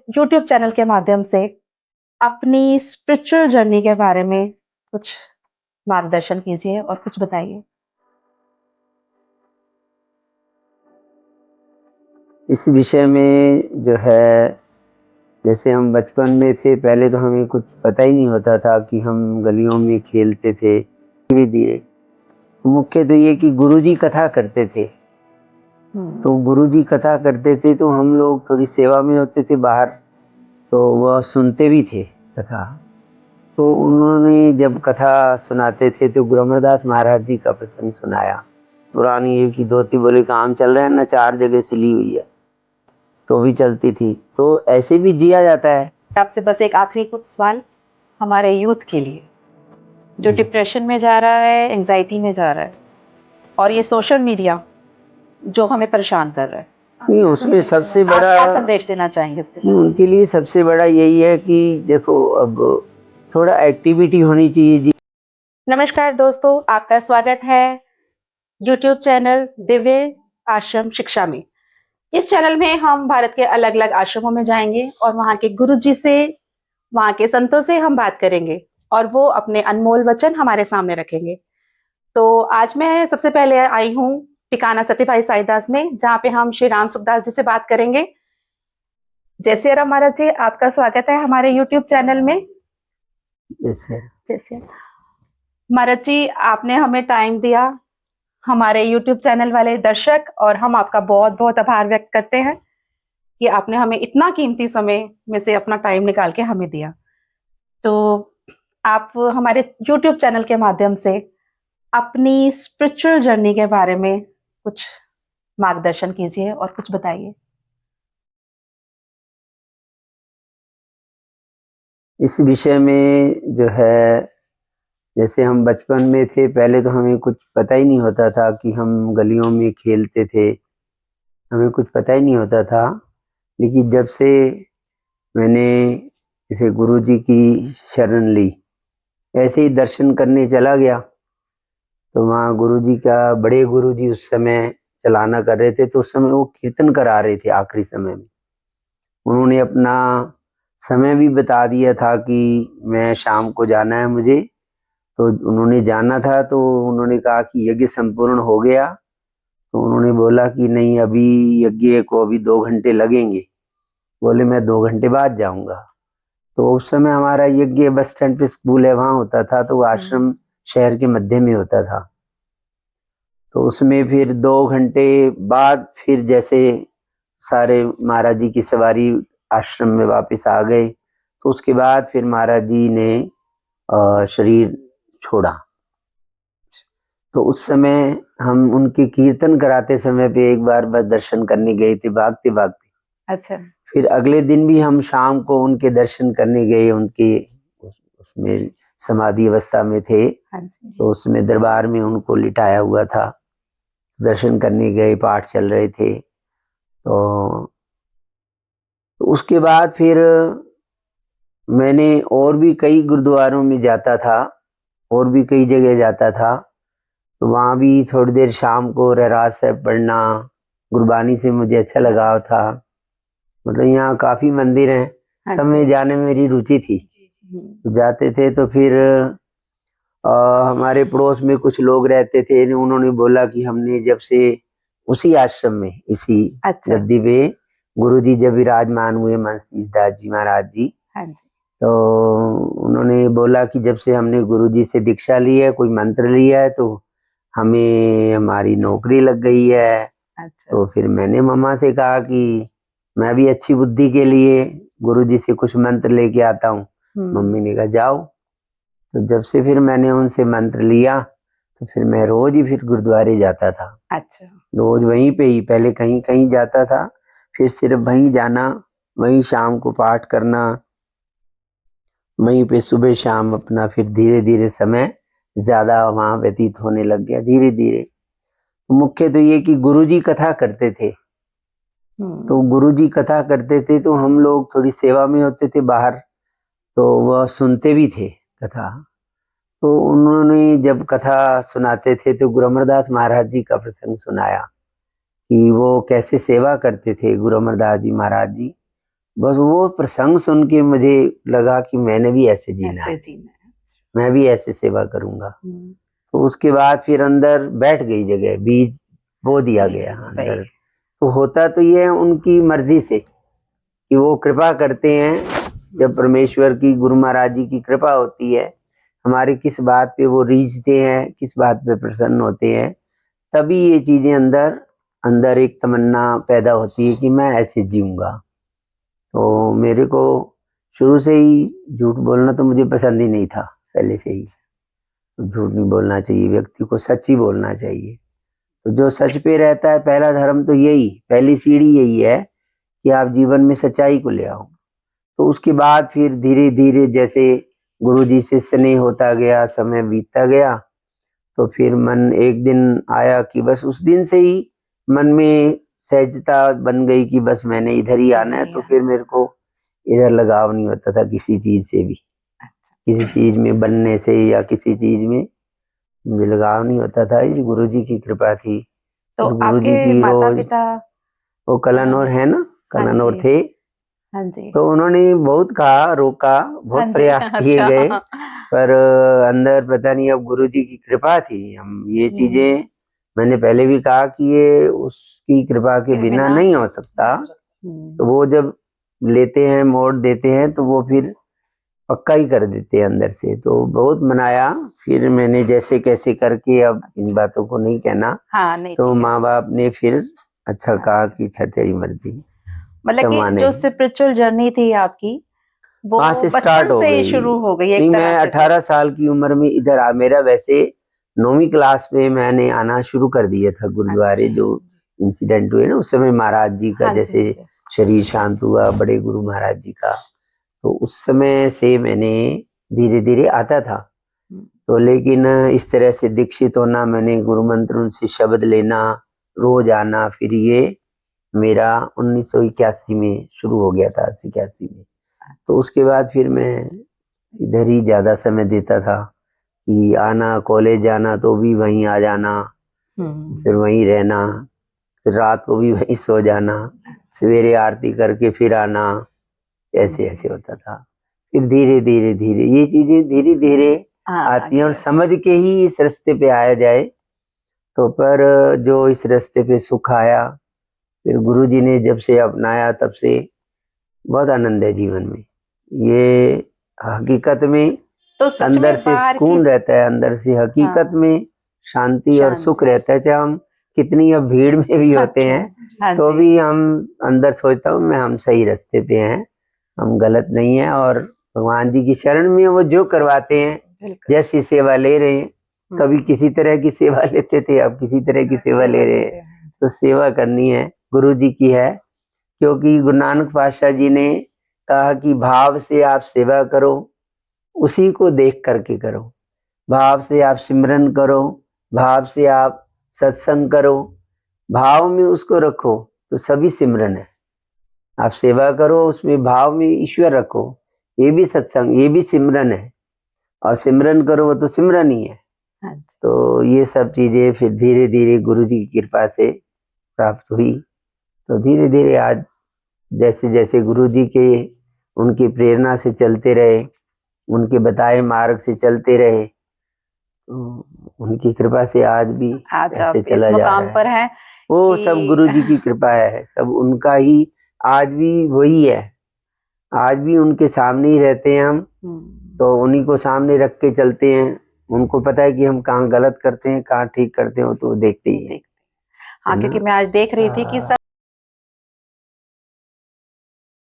YouTube channel के माध्यम से अपनी स्पिरिचुअल जर्नी के बारे में कुछ मार्गदर्शन कीजिए और कुछ बताइए। इस विषय में जो है, जैसे हम बचपन में थे, पहले तो हमें कुछ पता ही नहीं होता था कि हम गलियों में खेलते थे। धीरे धीरे मुख्य तो ये कि गुरुजी कथा करते थे, तो गुरुजी कथा करते थे तो हम लोग थोड़ी सेवा में होते थे बाहर, तो वह सुनते भी थे कथा। तो उन्होंने जब कथा सुनाते थे तो गुरु अमरदास महाराज जी का प्रसंग सुनाया। पुरानी ये की धोती बोले काम चल रहा है ना, 4 जगह सिली हुई है तो भी चलती थी, तो ऐसे भी जिया जाता है। आपसे बस एक आखिरी कुछ सवाल हमारे यूथ के लिए जो डिप्रेशन में जा रहा है, एंजाइटी में जा रहा है, और ये सोशल मीडिया जो हमें परेशान कर रहा है, नहीं, उसमें सबसे आप बड़ा क्या संदेश देना चाहेंगे इसके लिए? उनके लिए सबसे बड़ा यही है कि देखो, अब थोड़ा एक्टिविटी होनी चाहिए जी। नमस्कार दोस्तों, आपका स्वागत है यूट्यूब चैनल दिव्य आश्रम शिक्षा में। इस चैनल में हम भारत के अलग अलग आश्रमों में जाएंगे और वहाँ के गुरुजी से, वहाँ के संतों से हम बात करेंगे और वो अपने अनमोल वचन हमारे सामने रखेंगे। तो आज मैं सबसे पहले आई हूँ टिकाना सतीभाई साईदास में, जहाँ पे हम श्री राम सुखदास जी से बात करेंगे। जय श्री राम महाराज जी, आपका स्वागत है हमारे यूट्यूब चैनल में। जैसे महाराज जी, आपने हमें टाइम दिया, हमारे YouTube चैनल वाले दर्शक और हम आपका बहुत बहुत आभार व्यक्त करते हैं कि आपने हमें इतना कीमती समय में से अपना टाइम निकाल के हमें दिया। तो आप हमारे YouTube चैनल के माध्यम से अपनी स्पिरिचुअल जर्नी के बारे में कुछ मार्गदर्शन कीजिए और कुछ बताइए। इस विषय में जो है, जैसे हम बचपन में थे, पहले तो हमें कुछ पता ही नहीं होता था कि हम गलियों में खेलते थे, हमें कुछ पता ही नहीं होता था। लेकिन जब से मैंने इसे गुरुजी की शरण ली, ऐसे ही दर्शन करने चला गया, तो वहाँ गुरुजी का, बड़े गुरुजी उस समय चलाना कर रहे थे, तो उस समय वो कीर्तन करा रहे थे। आखिरी समय में उन्होंने अपना समय भी बता दिया था कि मैं शाम को जाना है मुझे, तो उन्होंने जाना था। तो उन्होंने कहा कि यज्ञ संपूर्ण हो गया, तो उन्होंने बोला कि नहीं, अभी यज्ञ को अभी 2 घंटे लगेंगे। बोले मैं 2 घंटे बाद जाऊंगा। तो उस समय हमारा यज्ञ बस स्टैंड पे स्कूल है वहाँ होता था, तो आश्रम शहर के मध्य में होता था। तो उसमें फिर 2 घंटे बाद फिर जैसे सारे महाराज जी की सवारी आश्रम में वापस आ गए, तो उसके बाद फिर महाराज जी ने शरीर छोड़ा। तो उस समय हम उनके कीर्तन कराते समय पे एक बार बस दर्शन करने गए थे, भागते भागते। अच्छा। फिर अगले दिन भी हम शाम को उनके दर्शन करने गए, उनके उसमें समाधि अवस्था में थे। तो उसमें दरबार में उनको लिटाया हुआ था, दर्शन करने गए, पाठ चल रहे थे। तो उसके बाद फिर मैंने और भी कई गुरुद्वारों में जाता था, और भी कई जगह जाता था, तो वहाँ भी थोड़ी देर शाम को रहरास साहब पढ़ना, गुरबानी से मुझे अच्छा लगाव था। मतलब यहाँ काफ़ी मंदिर हैं, सब में जाने में मेरी रुचि थी, तो जाते थे। तो फिर हमारे पड़ोस में कुछ लोग रहते थे, उन्होंने बोला कि हमने जब से उसी आश्रम में, इसी गद्दी पे गुरुजी जब विराजमान हुए, मनस्तीस दास जी महाराज जी, तो उन्होंने बोला कि जब से हमने गुरुजी से दीक्षा ली है, कोई मंत्र लिया है, तो हमें हमारी नौकरी लग गई है। तो फिर मैंने मम्मा से कहा कि मैं भी अच्छी बुद्धि के लिए गुरुजी से कुछ मंत्र लेके आता हूँ। मम्मी ने कहा जाओ। तो जब से फिर मैंने उनसे मंत्र लिया, तो फिर मैं रोज ही फिर गुरुद्वारे जाता था। अच्छा। रोज वहीं पे ही, पहले कहीं कहीं जाता था, फिर सिर्फ वहीं जाना, वहीं शाम को पाठ करना, वहीं पे सुबह शाम अपना। फिर धीरे धीरे समय ज्यादा वहाँ व्यतीत होने लग गया, धीरे धीरे। मुख्य तो ये कि गुरुजी कथा करते थे, तो गुरुजी कथा करते थे तो हम लोग थोड़ी सेवा में होते थे बाहर, तो वह सुनते भी थे कथा। तो उन्होंने जब कथा सुनाते थे तो गुरु अमरदास महाराज जी का प्रसंग सुनाया कि वो कैसे सेवा करते थे। गुरु अमरदास जी महाराज जी बस वो प्रसंग सुन के मुझे लगा कि मैंने भी ऐसे जीना है, मैं भी ऐसे सेवा करूंगा। तो उसके बाद फिर अंदर बैठ गई जगह, बीज बो दिया गया अंदर। तो होता तो ये है उनकी मर्जी से कि वो कृपा करते हैं। जब परमेश्वर की, गुरु महाराज जी की कृपा होती है, हमारी किस बात पे वो रीझते हैं, किस बात पे प्रसन्न होते हैं, तभी ये चीजें अंदर अंदर एक तमन्ना पैदा होती है कि मैं ऐसे जीऊंगा। तो मेरे को शुरू से ही झूठ बोलना तो मुझे पसंद ही नहीं था, पहले से ही। तो झूठ नहीं बोलना चाहिए, व्यक्ति को सच ही बोलना चाहिए। तो जो सच पे रहता है, पहला धर्म तो यही, पहली सीढ़ी यही है कि आप जीवन में सच्चाई को ले आओ। तो उसके बाद फिर धीरे धीरे जैसे गुरु जी से स्नेह होता गया, समय बीतता गया, तो फिर मन एक दिन आया कि बस उस दिन से ही मन में सहजता बन गई कि बस मैंने इधर ही आना है। तो फिर मेरे को इधर लगाव नहीं होता था किसी चीज से भी, किसी चीज में बनने से या किसी चीज में मुझे लगाव नहीं होता था। ये गुरु जी की कृपा थी। तो गुरु जी आपके की माता रोज, पिता, वो कलानौर है ना, कलानौर थे, हाँ जी, तो उन्होंने बहुत कहा, रोका, बहुत प्रयास किए गए, पर अंदर पता नहीं, अब गुरु जी की कृपा थी। हम ये चीजें मैंने पहले भी कहा कि ये उसकी कृपा के बिना नहीं हो सकता। तो वो जब लेते हैं, मोड़ देते हैं, तो वो फिर पक्का ही कर देते हैं अंदर से। तो बहुत मनाया, फिर मैंने जैसे कैसे करके, अब इन बातों को नहीं कहना। हाँ, नहीं, तो माँ बाप ने फिर अच्छा कहा कि अच्छा तेरी मर्जी, मतलब कि जो स्पिरिचुअल जर्नी थी आपकी, वो वहां से स्टार्ट बचपन हो से ही गई। शुरू हो गई नहीं, एक मैं तरह से। 18 साल की उम्र में इधर आ, मेरा वैसे 9वीं क्लास में मैंने आना शुरू कर दिया था गुरुद्वारे। जो इंसिडेंट हुए ना उस समय, महाराज जी का जैसे शरीर शांत हुआ, बड़े गुरु महाराज जी का, तो उस समय से मैंने धीरे धीरे आता था। तो लेकिन इस तरह से दीक्षित होना, मैंने गुरु मंत्र उनसे शब्द लेना, रोज आना, फिर ये मेरा 1981 में शुरू हो गया था, 80-81 में। तो उसके बाद फिर मैं इधर ही ज्यादा समय देता था कि आना, कॉलेज जाना तो भी वहीं आ जाना, फिर वहीं रहना, फिर रात को भी वहीं सो जाना, सवेरे आरती करके फिर आना, ऐसे ऐसे होता था। फिर धीरे धीरे धीरे ये चीजें धीरे धीरे आती हैं, और समझ के ही इस रास्ते पे आया जाए तो। पर जो इस रास्ते पे सुख आया, फिर गुरु जी ने जब से अपनाया, तब से बहुत आनंद है जीवन में। ये हकीकत में तो सच अंदर में से सुकून रहता है, अंदर से हकीकत में शांति और सुख रहता है। चाहे हम कितनी अब भीड़ में भी होते हैं, तो भी हम अंदर सोचता हूँ मैं, हम सही रास्ते पे हैं, हम गलत नहीं है। और भगवान जी की शरण में वो जो करवाते हैं, जैसी सेवा ले रहे हैं, कभी किसी तरह की सेवा लेते थे, अब किसी तरह की सेवा ले रहे हैं। तो सेवा करनी है, गुरु जी की है। क्योंकि गुरु नानक पातशाह जी ने कहा कि भाव से आप सेवा करो, उसी को देख करके करो। भाव से आप सिमरन करो, भाव से आप सत्संग करो, भाव में उसको रखो तो सभी सिमरन है। आप सेवा करो, उसमें भाव में ईश्वर रखो, ये भी सत्संग, ये भी सिमरन है। और सिमरन करो, वो तो सिमरन ही है। तो ये सब चीजें फिर धीरे धीरे गुरु जी की कृपा से प्राप्त हुई। तो धीरे धीरे आज जैसे जैसे गुरु जी के, उनकी प्रेरणा से चलते रहे, उनके बताए मार्ग से चलते रहे, तो उनकी कृपा से आज भी ऐसे चला जा रहा है। पर है वो सब गुरु जी की कृपा है, सब उनका ही, आज भी वही है। आज भी उनके सामने ही रहते हैं हम, तो उन्हीं को सामने रख के चलते हैं। उनको पता है कि हम कहाँ गलत करते हैं, कहाँ ठीक करते हो, तो देखते ही हैं। हाँ, क्योंकि मैं आज देख रही थी कि सब